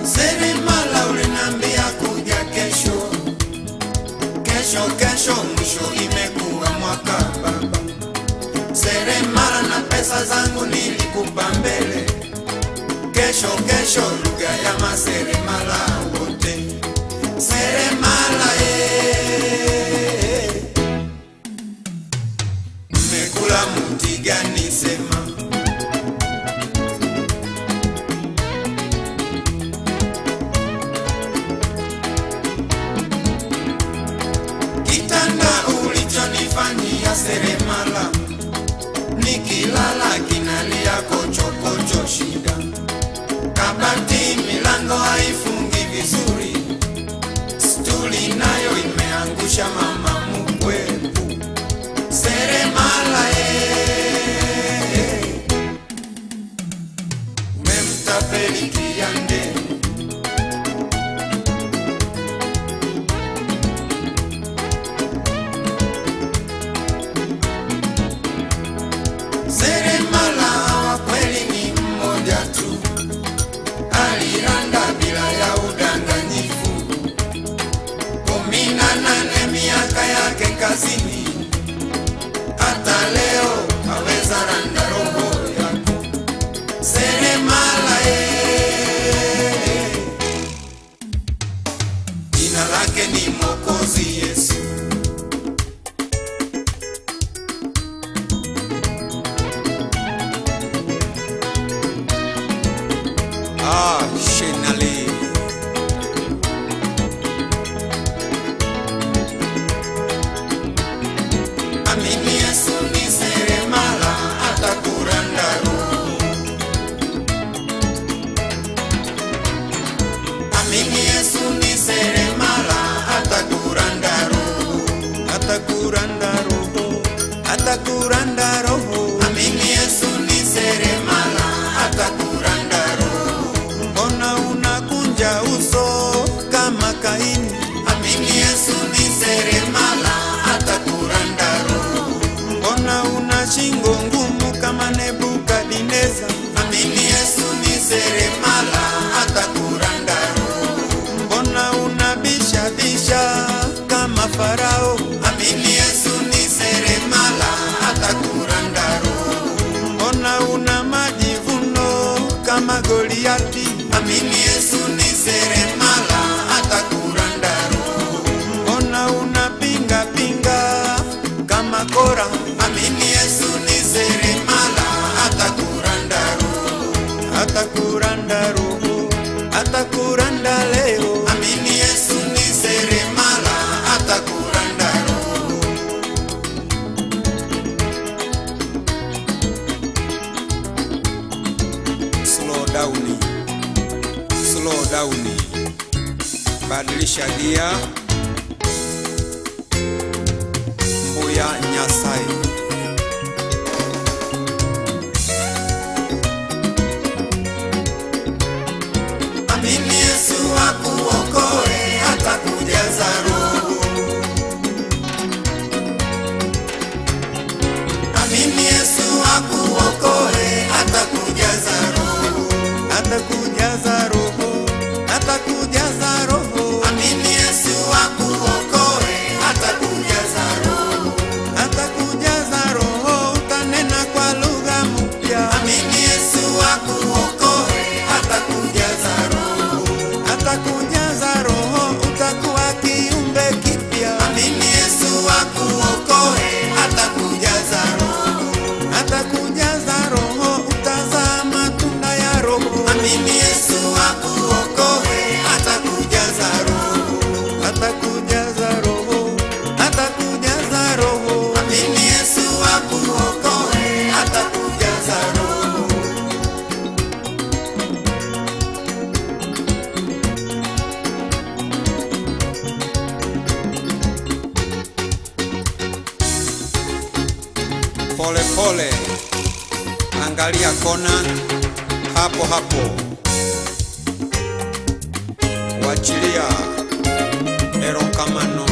Seremala uliniambia kuja kesho, kesho mwisho imekuwa mwaka baba. Seremala na pesa zangu nilikupa mbele, kesho lugha ya maseremala wote. Seremala mmekula mti gani sema? Kitanda ulichonifanyia seremala, nikilala kinalia kochokocho shida. Kabati milango haifungi vizuri, stuli nayo imeangusha mama mkwepu. Seremala umemtapeli Kiande. Seremala wa kweli ni mmoja tu, aliranda bila ya udanganyifu. 18 miaka yake kazini, hata leo aweza randa roho yako. Seremala jina lake ni Mwokozi Yesu. Shenali amini Yesu ni seremala, atakuranda roho. Amini Yesu ni seremala, atakuranda roho. Atakuranda roho, atakuranda roho. Amini Yesu ni seremala, atakuranda roho. Mbona unakunja uso kama Kaini? Amini Yesu ni seremala, atakuranda roho. Mbona una shingo ngumu kama Nebukadneza? Amini Yesu ni seremala, atakuranda roho. Mbona unabisha kama Farao? Amini Yesu ni seremala, atakuranda roho. Mbona una majivuno kama Goliati? Amini Yesu ni seremala, atakuranda roho. Mbona unapinga kama Kora? Amini Yesu ni seremala, atakuranda roho. Atakuranda roho, atakuranda leo. Amini Yesu ni seremala, atakuranda roho. Slow down, badilisha gia, mbuya Nyasaye. Amini Yesu akuokoe, atakujaza roho. Amini Yesu akuokoe, atakujaza roho. Atakujaza roho, atakujaza roho. Amini Yesu akuokoe, atakujaza roho. Atakujaza roho, utanena kwa lugha mpya. Amini Yesu akuokoe, atakujaza roho. Atakujaza roho, utakuwa kiumbe kipya. Amini Yesu akuokoe, atakujaza roho. Atakujaza roho, utazaa matunda ya roho. Amini Yesu akuokoe, atakujaza roho. Atakujaza roho, atakujaza roho. Amini Yesu akuokoe, atakujaza roho. Pole pole, angalia kona hapo, wachilia erokamano.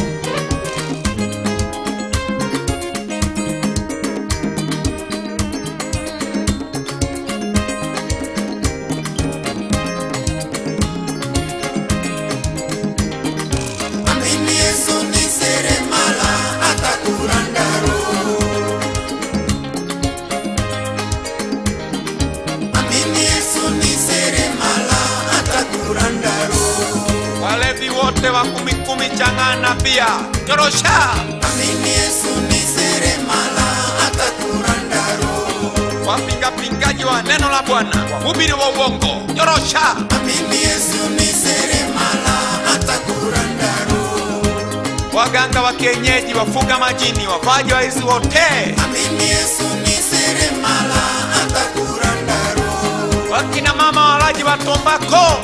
wazee wa kumi changana pia nyorosha. Amini Yesu ni seremala atakuranda roho. Wapingaji wa neno la Bwana, wahubiri wa uongo nyorosha. Amini Yesu ni seremala atakuranda roho. Waganga wa kienyeji, wafuga majini, wafaji wa hizi wote. Amini Yesu ni seremala atakuranda roho. Wakina mama walaji wa tombako.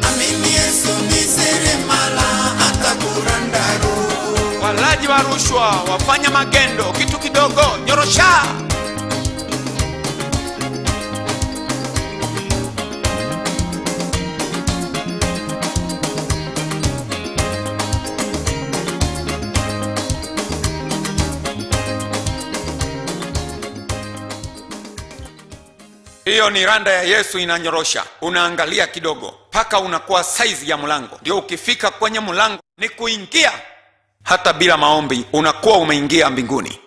Amini Yesu ni seremala atakuranda roho. Walaji wa rushwa, wafanya magendo, kitu kidogo nyorosha. Hiyo ni randa ya Yesu inanyorosha. Unaangalia kidogo paka unakuwa saizi ya mlango, ndio ukifika kwenye mlango ni kuingia. Hata bila maombi unakuwa umeingia mbinguni.